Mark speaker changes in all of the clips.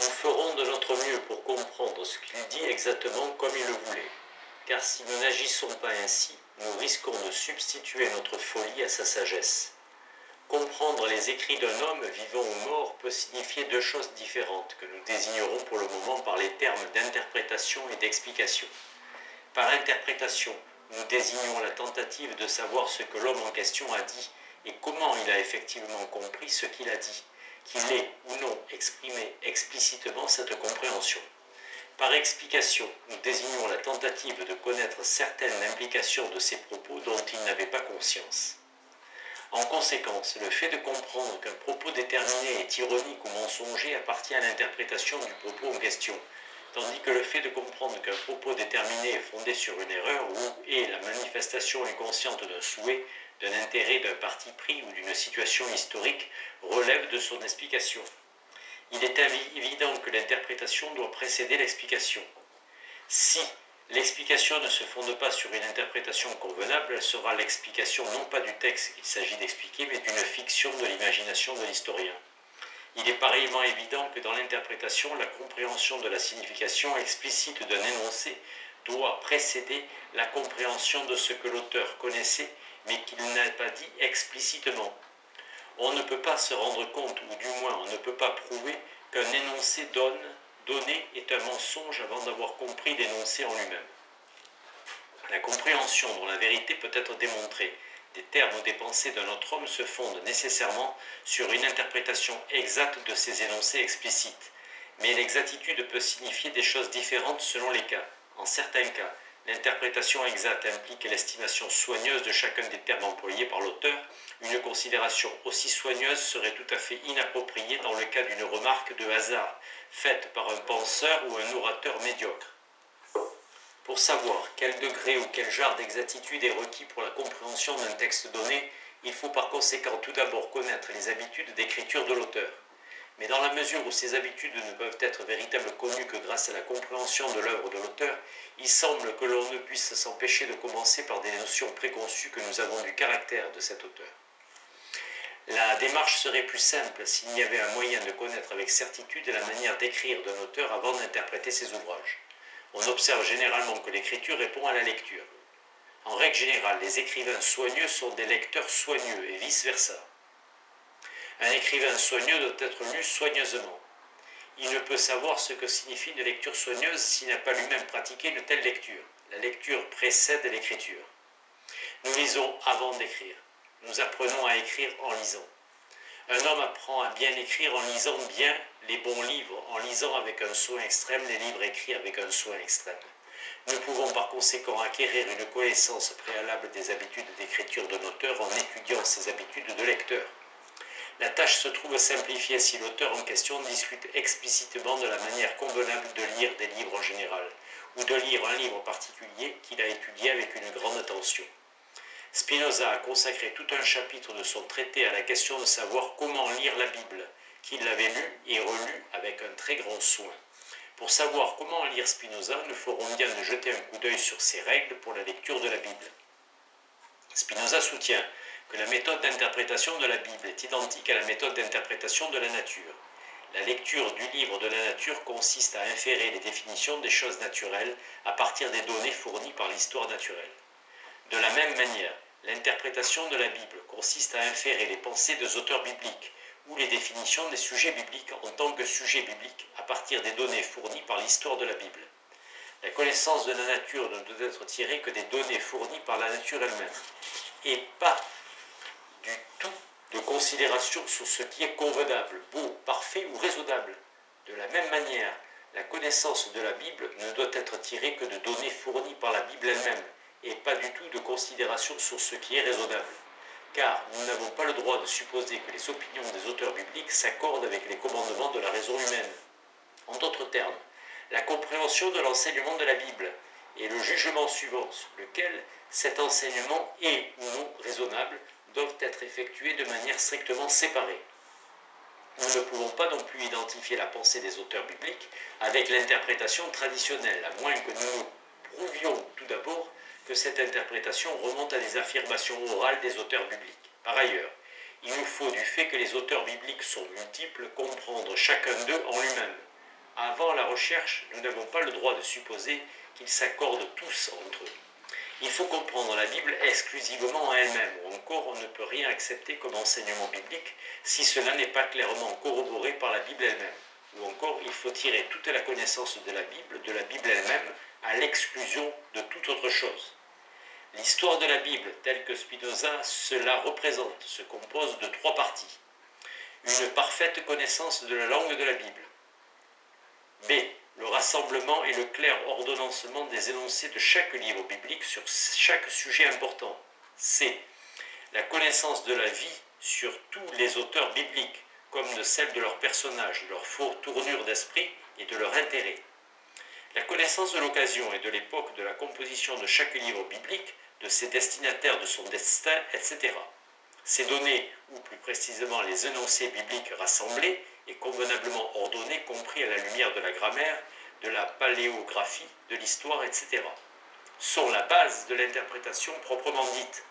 Speaker 1: Nous ferons de notre mieux pour comprendre ce qu'il dit exactement comme il le voulait, car si nous n'agissons pas ainsi, nous risquons de substituer notre folie à sa sagesse. Comprendre les écrits d'un homme vivant ou mort peut signifier deux choses différentes que nous désignerons pour le moment par les termes d'interprétation et d'explication. Par interprétation, nous désignons la tentative de savoir ce que l'homme en question a dit et comment il a effectivement compris ce qu'il a dit, qu'il ait ou non exprimé explicitement cette compréhension. Par explication, nous désignons la tentative de connaître certaines implications de ces propos dont il n'avait pas conscience. En conséquence, le fait de comprendre qu'un propos déterminé est ironique ou mensonger appartient à l'interprétation du propos en question, tandis que le fait de comprendre qu'un propos déterminé est fondé sur une erreur ou est la manifestation inconsciente d'un souhait, d'un intérêt, d'un parti pris ou d'une situation historique relève de son explication. Il est évident que l'interprétation doit précéder l'explication. Si l'explication ne se fonde pas sur une interprétation convenable, elle sera l'explication non pas du texte qu'il s'agit d'expliquer, mais d'une fiction de l'imagination de l'historien. Il est pareillement évident que dans l'interprétation, la compréhension de la signification explicite d'un énoncé doit précéder la compréhension de ce que l'auteur connaissait, mais qu'il n'a pas dit explicitement. On ne peut pas se rendre compte, ou du moins on ne peut pas prouver qu'un énoncé donné est un mensonge avant d'avoir compris l'énoncé en lui-même. La compréhension dont la vérité peut être démontrée des termes ou des pensées d'un autre homme se fonde nécessairement sur une interprétation exacte de ces énoncés explicites. Mais l'exactitude peut signifier des choses différentes selon les cas. En certains cas, l'interprétation exacte implique l'estimation soigneuse de chacun des termes employés par l'auteur. Une considération aussi soigneuse serait tout à fait inappropriée dans le cas d'une remarque de hasard, faite par un penseur ou un orateur médiocre. Pour savoir quel degré ou quel genre d'exactitude est requis pour la compréhension d'un texte donné, il faut par conséquent tout d'abord connaître les habitudes d'écriture de l'auteur. Mais dans la mesure où ces habitudes ne peuvent être véritablement connues que grâce à la compréhension de l'œuvre de l'auteur, il semble que l'on ne puisse s'empêcher de commencer par des notions préconçues que nous avons du caractère de cet auteur. La démarche serait plus simple s'il y avait un moyen de connaître avec certitude la manière d'écrire d'un auteur avant d'interpréter ses ouvrages. On observe généralement que l'écriture répond à la lecture. En règle générale, les écrivains soigneux sont des lecteurs soigneux et vice-versa. Un écrivain soigneux doit être lu soigneusement. Il ne peut savoir ce que signifie une lecture soigneuse s'il n'a pas lui-même pratiqué une telle lecture. La lecture précède l'écriture. Nous lisons avant d'écrire. Nous apprenons à écrire en lisant. Un homme apprend à bien écrire en lisant bien les bons livres, en lisant avec un soin extrême les livres écrits avec un soin extrême. Nous pouvons par conséquent acquérir une connaissance préalable des habitudes d'écriture d'un auteur en étudiant ses habitudes de lecteur. La tâche se trouve simplifiée si l'auteur en question discute explicitement de la manière convenable de lire des livres en général, ou de lire un livre particulier qu'il a étudié avec une grande attention. Spinoza a consacré tout un chapitre de son traité à la question de savoir comment lire la Bible, qu'il l'avait lu et relu avec un très grand soin. Pour savoir comment lire Spinoza, nous ferons bien de jeter un coup d'œil sur ses règles pour la lecture de la Bible. Spinoza soutient que la méthode d'interprétation de la Bible est identique à la méthode d'interprétation de la nature. La lecture du livre de la nature consiste à inférer les définitions des choses naturelles à partir des données fournies par l'histoire naturelle. De la même manière, l'interprétation de la Bible consiste à inférer les pensées des auteurs bibliques ou les définitions des sujets bibliques en tant que sujets bibliques à partir des données fournies par l'histoire de la Bible. La connaissance de la nature ne doit être tirée que des données fournies par la nature elle-même, et pas du tout de considération sur ce qui est convenable, beau, parfait ou raisonnable. De la même manière, la connaissance de la Bible ne doit être tirée que de données fournies par la Bible elle-même, et pas du tout de considération sur ce qui est raisonnable. Car nous n'avons pas le droit de supposer que les opinions des auteurs bibliques s'accordent avec les commandements de la raison humaine. En d'autres termes, la compréhension de l'enseignement de la Bible et le jugement suivant sur lequel cet enseignement est ou non raisonnable doivent être effectués de manière strictement séparée. Nous ne pouvons pas non plus identifier la pensée des auteurs bibliques avec l'interprétation traditionnelle, à moins que nous prouvions tout d'abord que cette interprétation remonte à des affirmations orales des auteurs bibliques. Par ailleurs, il nous faut, du fait que les auteurs bibliques sont multiples, comprendre chacun d'eux en lui-même. Avant la recherche, nous n'avons pas le droit de supposer qu'ils s'accordent tous entre eux. Il faut comprendre la Bible exclusivement en elle-même, ou encore on ne peut rien accepter comme enseignement biblique si cela n'est pas clairement corroboré par la Bible elle-même. Ou encore, il faut tirer toute la connaissance de la Bible elle-même, à l'exclusion de toute autre chose. L'histoire de la Bible, telle que Spinoza cela représente, se compose de 3 parties. Une parfaite connaissance de la langue de la Bible. B. Le rassemblement et le clair ordonnancement des énoncés de chaque livre biblique sur chaque sujet important. C. La connaissance de la vie sur tous les auteurs bibliques, comme de celle de leurs personnages, de leur tournure d'esprit et de leur intérêt. La connaissance de l'occasion et de l'époque de la composition de chaque livre biblique, de ses destinataires, de son destin, etc. Ces données, ou plus précisément les énoncés bibliques rassemblés et convenablement ordonnés, compris à la lumière de la grammaire, de la paléographie, de l'histoire, etc., sont la base de l'interprétation proprement dite,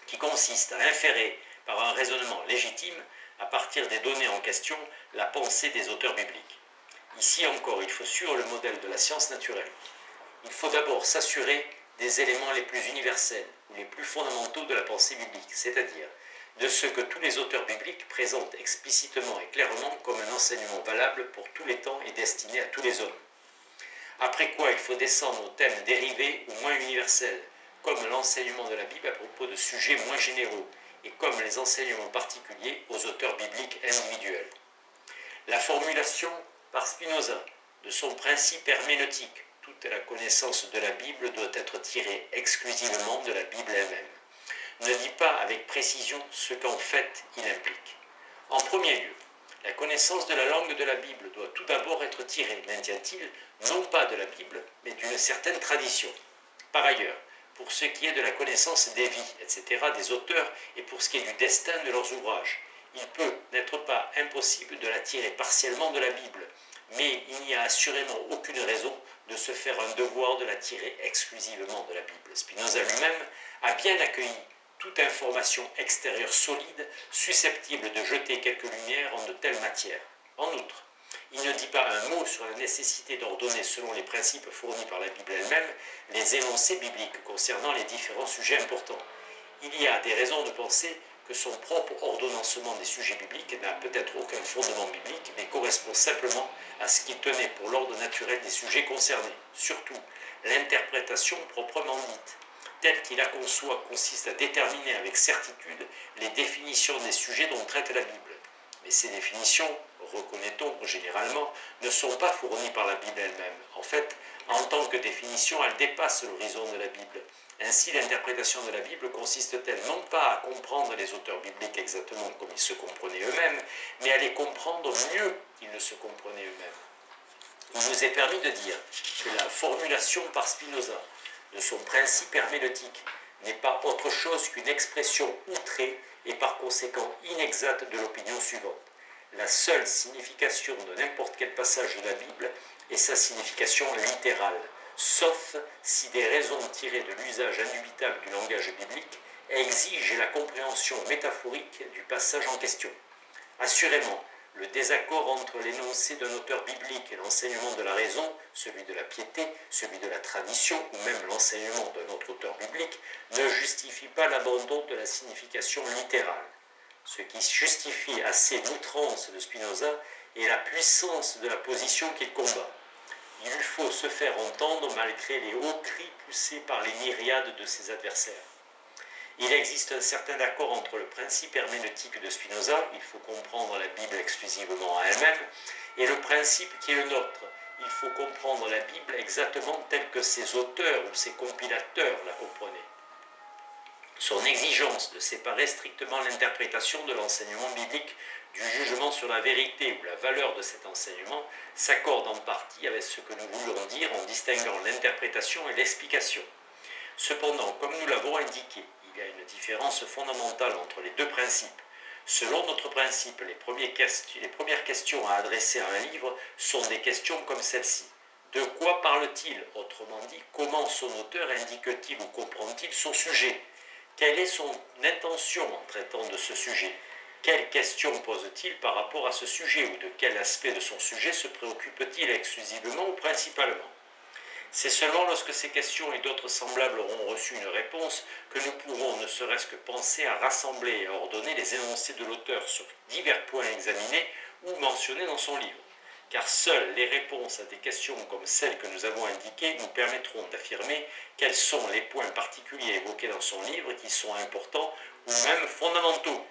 Speaker 1: qui consiste à inférer par un raisonnement légitime, à partir des données en question, la pensée des auteurs bibliques. Ici encore, il faut suivre le modèle de la science naturelle. Il faut d'abord s'assurer des éléments les plus universels ou les plus fondamentaux de la pensée biblique, c'est-à-dire de ce que tous les auteurs bibliques présentent explicitement et clairement comme un enseignement valable pour tous les temps et destiné à tous les hommes. Après quoi, il faut descendre aux thèmes dérivés ou moins universels, comme l'enseignement de la Bible à propos de sujets moins généraux, et comme les enseignements particuliers aux auteurs bibliques individuels. La formulation par Spinoza de son principe herméneutique, toute la connaissance de la Bible doit être tirée exclusivement de la Bible elle-même, ne dit pas avec précision ce qu'en fait il implique. En premier lieu, la connaissance de la langue de la Bible doit tout d'abord être tirée, maintient-il, non pas de la Bible, mais d'une certaine tradition. Par ailleurs, pour ce qui est de la connaissance des vies, etc., des auteurs, et pour ce qui est du destin de leurs ouvrages, il peut n'être pas impossible de la tirer partiellement de la Bible, mais il n'y a assurément aucune raison de se faire un devoir de la tirer exclusivement de la Bible. Spinoza lui-même a bien accueilli toute information extérieure solide susceptible de jeter quelque lumière en de telles matières. En outre, il ne dit pas un mot sur la nécessité d'ordonner selon les principes fournis par la Bible elle-même les énoncés bibliques concernant les différents sujets importants. Il y a des raisons de penser que son propre ordonnancement des sujets bibliques n'a peut-être aucun fondement biblique, mais correspond simplement à ce qui tenait pour l'ordre naturel des sujets concernés. Surtout, l'interprétation proprement dite, telle qu'il la conçoit, consiste à déterminer avec certitude les définitions des sujets dont traite la Bible. Mais ces définitions, reconnaît-on généralement, ne sont pas fournies par la Bible elle-même. En fait, en tant que définition, elles dépassent l'horizon de la Bible. Ainsi, l'interprétation de la Bible consiste-t-elle non pas à comprendre les auteurs bibliques exactement comme ils se comprenaient eux-mêmes, mais à les comprendre mieux qu'ils ne se comprenaient eux-mêmes. Il nous est permis de dire que la formulation par Spinoza de son principe herméneutique n'est pas autre chose qu'une expression outrée et par conséquent inexacte de l'opinion suivante. La seule signification de n'importe quel passage de la Bible est sa signification littérale, sauf si des raisons tirées de l'usage indubitable du langage biblique exigent la compréhension métaphorique du passage en question. Assurément, le désaccord entre l'énoncé d'un auteur biblique et l'enseignement de la raison, celui de la piété, celui de la tradition ou même l'enseignement d'un autre auteur biblique, ne justifie pas l'abandon de la signification littérale. Ce qui justifie assez l'outrance de Spinoza est la puissance de la position qu'il combat. Il lui faut se faire entendre malgré les hauts cris poussés par les myriades de ses adversaires. Il existe un certain accord entre le principe herméneutique de Spinoza, il faut comprendre la Bible exclusivement à elle-même, et le principe qui est le nôtre, il faut comprendre la Bible exactement telle que ses auteurs ou ses compilateurs la comprenaient. Son exigence de séparer strictement l'interprétation de l'enseignement biblique du jugement sur la vérité ou la valeur de cet enseignement s'accorde en partie avec ce que nous voulons dire en distinguant l'interprétation et l'explication. Cependant, comme nous l'avons indiqué, il y a une différence fondamentale entre les deux principes. Selon notre principe, les premières questions à adresser à un livre sont des questions comme celle-ci. De quoi parle-t-il? Autrement dit, comment son auteur indique-t-il ou comprend-il son sujet? Quelle est son intention en traitant de ce sujet? Quelles questions pose-t-il par rapport à ce sujet ou de quel aspect de son sujet se préoccupe-t-il exclusivement ou principalement? C'est seulement lorsque ces questions et d'autres semblables auront reçu une réponse que nous pourrons ne serait-ce que penser à rassembler et à ordonner les énoncés de l'auteur sur divers points examinés ou mentionnés dans son livre. Car seules les réponses à des questions comme celles que nous avons indiquées nous permettront d'affirmer quels sont les points particuliers évoqués dans son livre qui sont importants ou même fondamentaux.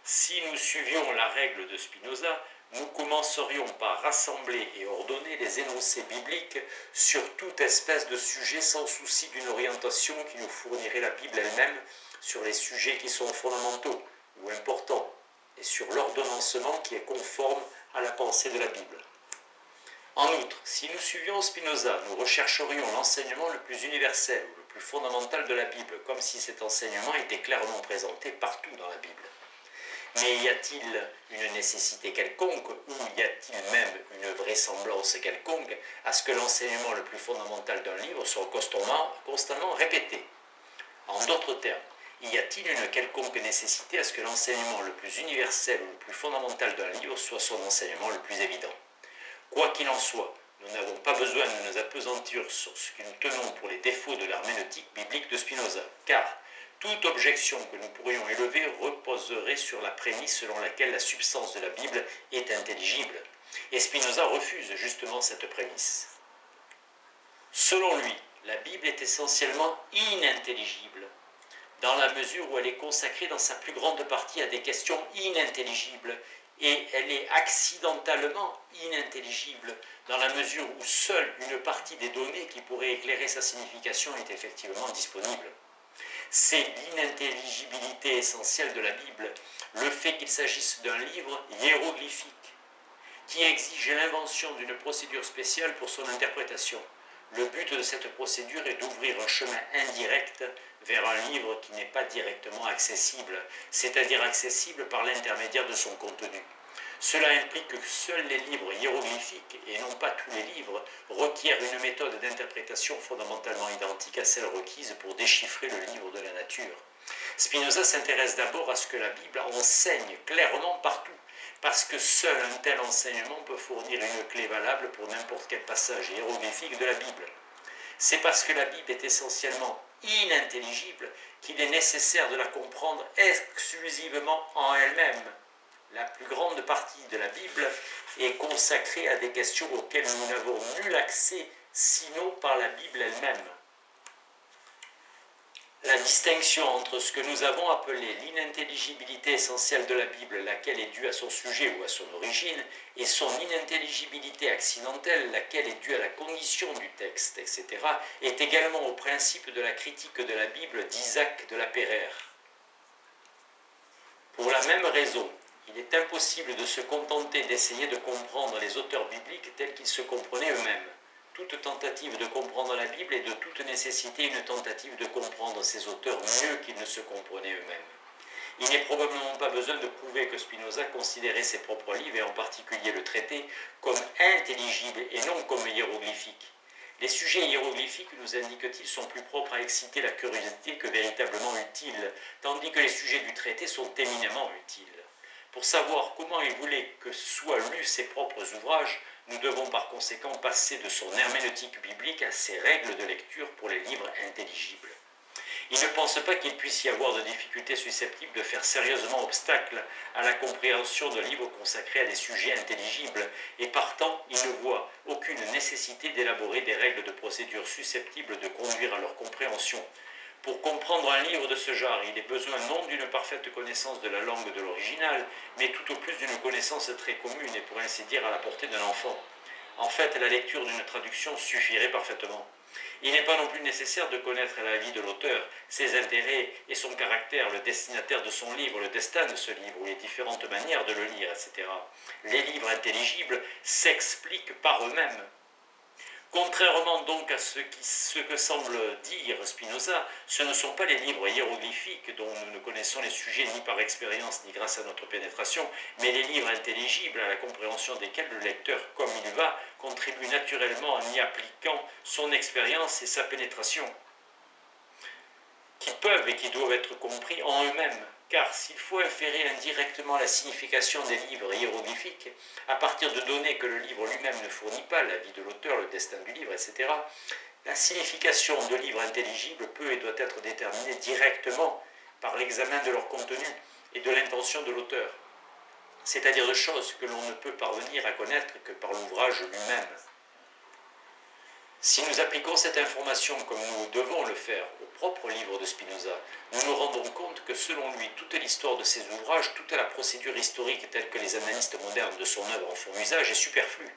Speaker 1: Si nous suivions la règle de Spinoza, nous commencerions par rassembler et ordonner les énoncés bibliques sur toute espèce de sujet sans souci d'une orientation qui nous fournirait la Bible elle-même sur les sujets qui sont fondamentaux ou importants et sur l'ordonnancement qui est conforme à la pensée de la Bible. En outre, si nous suivions Spinoza, nous rechercherions l'enseignement le plus universel ou le plus fondamental de la Bible, comme si cet enseignement était clairement présenté partout dans la Bible. Mais y a-t-il une nécessité quelconque, ou y a-t-il même une vraisemblance quelconque à ce que l'enseignement le plus fondamental d'un livre soit constamment répété? En d'autres termes, y a-t-il une quelconque nécessité à ce que l'enseignement le plus universel ou le plus fondamental d'un livre soit son enseignement le plus évident? Quoi qu'il en soit, nous n'avons pas besoin de nous appesantir sur ce que nous tenons pour les défauts de l'herméneutique biblique de Spinoza, car toute objection que nous pourrions élever reposerait sur la prémisse selon laquelle la substance de la Bible est intelligible. Et Spinoza refuse justement cette prémisse. Selon lui, la Bible est essentiellement inintelligible, dans la mesure où elle est consacrée dans sa plus grande partie à des questions inintelligibles, et elle est accidentellement inintelligible, dans la mesure où seule une partie des données qui pourraient éclairer sa signification est effectivement disponible. C'est l'inintelligibilité essentielle de la Bible, le fait qu'il s'agisse d'un livre hiéroglyphique, qui exige l'invention d'une procédure spéciale pour son interprétation. Le but de cette procédure est d'ouvrir un chemin indirect vers un livre qui n'est pas directement accessible, c'est-à-dire accessible par l'intermédiaire de son contenu. Cela implique que seuls les livres hiéroglyphiques, et non pas tous les livres, requièrent une méthode d'interprétation fondamentalement identique à celle requise pour déchiffrer le livre de la nature. Spinoza s'intéresse d'abord à ce que la Bible enseigne clairement partout, parce que seul un tel enseignement peut fournir une clé valable pour n'importe quel passage hiéroglyphique de la Bible. C'est parce que la Bible est essentiellement inintelligible qu'il est nécessaire de la comprendre exclusivement en elle-même. La plus grande partie de la Bible est consacrée à des questions auxquelles nous n'avons nul accès, sinon par la Bible elle-même. La distinction entre ce que nous avons appelé l'inintelligibilité essentielle de la Bible, laquelle est due à son sujet ou à son origine, et son inintelligibilité accidentelle, laquelle est due à la condition du texte, etc., est également au principe de la critique de la Bible d'Isaac de la Pérère. Pour la même raison, il est impossible de se contenter d'essayer de comprendre les auteurs bibliques tels qu'ils se comprenaient eux-mêmes. Toute tentative de comprendre la Bible est de toute nécessité une tentative de comprendre ces auteurs mieux qu'ils ne se comprenaient eux-mêmes. Il n'est probablement pas besoin de prouver que Spinoza considérait ses propres livres, et en particulier le traité, comme intelligibles et non comme hiéroglyphiques. Les sujets hiéroglyphiques, nous indique-t-il, sont plus propres à exciter la curiosité que véritablement utiles, tandis que les sujets du traité sont éminemment utiles. Pour savoir comment il voulait que soient lus ses propres ouvrages, nous devons par conséquent passer de son herméneutique biblique à ses règles de lecture pour les livres intelligibles. Il ne pense pas qu'il puisse y avoir de difficultés susceptibles de faire sérieusement obstacle à la compréhension de livres consacrés à des sujets intelligibles, et partant, il ne voit aucune nécessité d'élaborer des règles de procédure susceptibles de conduire à leur compréhension. Pour comprendre un livre de ce genre, il est besoin non d'une parfaite connaissance de la langue de l'original, mais tout au plus d'une connaissance très commune et pour ainsi dire à la portée d'un enfant. En fait, la lecture d'une traduction suffirait parfaitement. Il n'est pas non plus nécessaire de connaître la vie de l'auteur, ses intérêts et son caractère, le destinataire de son livre, le destin de ce livre, ou les différentes manières de le lire, etc. Les livres intelligibles s'expliquent par eux-mêmes. Contrairement donc à ce que semble dire Spinoza, ce ne sont pas les livres hiéroglyphiques dont nous ne connaissons les sujets ni par expérience ni grâce à notre pénétration, mais les livres intelligibles à la compréhension desquels le lecteur, comme il va, contribue naturellement en y appliquant son expérience et sa pénétration. qui peuvent et qui doivent être compris en eux-mêmes, car s'il faut inférer indirectement la signification des livres hiéroglyphiques, à partir de données que le livre lui-même ne fournit pas, la vie de l'auteur, le destin du livre, etc., la signification de livres intelligibles peut et doit être déterminée directement par l'examen de leur contenu et de l'intention de l'auteur, c'est-à-dire de choses que l'on ne peut parvenir à connaître que par l'ouvrage lui-même. Si nous appliquons cette information comme nous devons le faire au propre livre de Spinoza, nous nous rendons compte que selon lui, toute l'histoire de ses ouvrages, toute la procédure historique telle que les analystes modernes de son œuvre en font usage est superflue.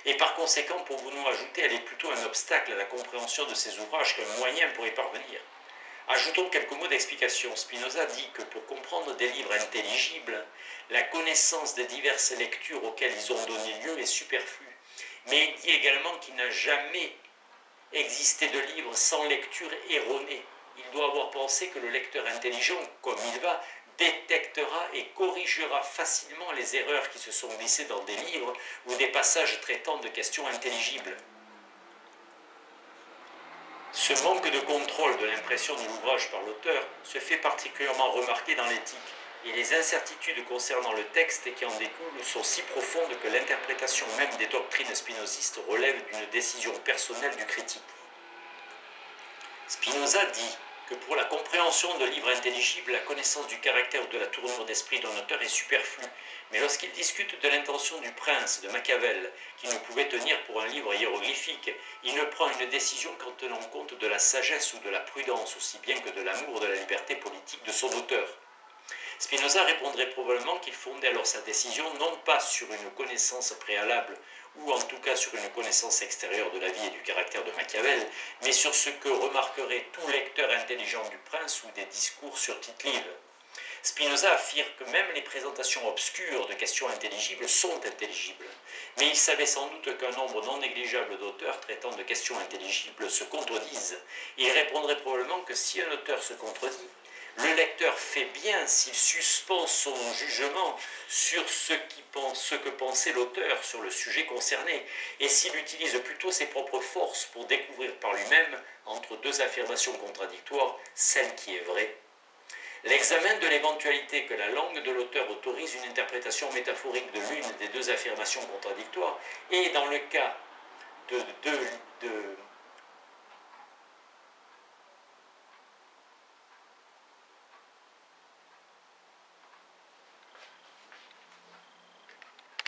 Speaker 1: Et par conséquent, pour vous nous ajouter, elle est plutôt un obstacle à la compréhension de ses ouvrages qu'un moyen pour y parvenir. Ajoutons quelques mots d'explication. Spinoza dit que pour comprendre des livres intelligibles, la connaissance des diverses lectures auxquelles ils ont donné lieu est superflue. Mais il dit également qu'il n'a jamais existé de livre sans lecture erronée. Il doit avoir pensé que le lecteur intelligent, comme il va, détectera et corrigera facilement les erreurs qui se sont glissées dans des livres ou des passages traitant de questions intelligibles. Ce manque de contrôle de l'impression de l'ouvrage par l'auteur se fait particulièrement remarquer dans l'éthique, et les incertitudes concernant le texte qui en découlent sont si profondes que l'interprétation même des doctrines spinozistes relève d'une décision personnelle du critique. Spinoza dit que pour la compréhension de livres intelligibles, la connaissance du caractère ou de la tournure d'esprit d'un auteur est superflue, mais lorsqu'il discute de l'intention du prince de Machiavel, qui ne pouvait tenir pour un livre hiéroglyphique, il ne prend une décision qu'en tenant compte de la sagesse ou de la prudence, aussi bien que de l'amour de la liberté politique de son auteur. Spinoza répondrait probablement qu'il fondait alors sa décision non pas sur une connaissance préalable, ou en tout cas sur une connaissance extérieure de la vie et du caractère de Machiavel, mais sur ce que remarquerait tout lecteur intelligent du prince ou des discours sur Tite-Live. Spinoza affirme que même les présentations obscures de questions intelligibles sont intelligibles, mais il savait sans doute qu'un nombre non négligeable d'auteurs traitant de questions intelligibles se contredisent. Il répondrait probablement que si un auteur se contredit, le lecteur fait bien s'il suspend son jugement sur ce que pensait l'auteur sur le sujet concerné, et s'il utilise plutôt ses propres forces pour découvrir par lui-même, entre deux affirmations contradictoires, celle qui est vraie. L'examen de l'éventualité que la langue de l'auteur autorise une interprétation métaphorique de l'une des deux affirmations contradictoires, et dans le cas de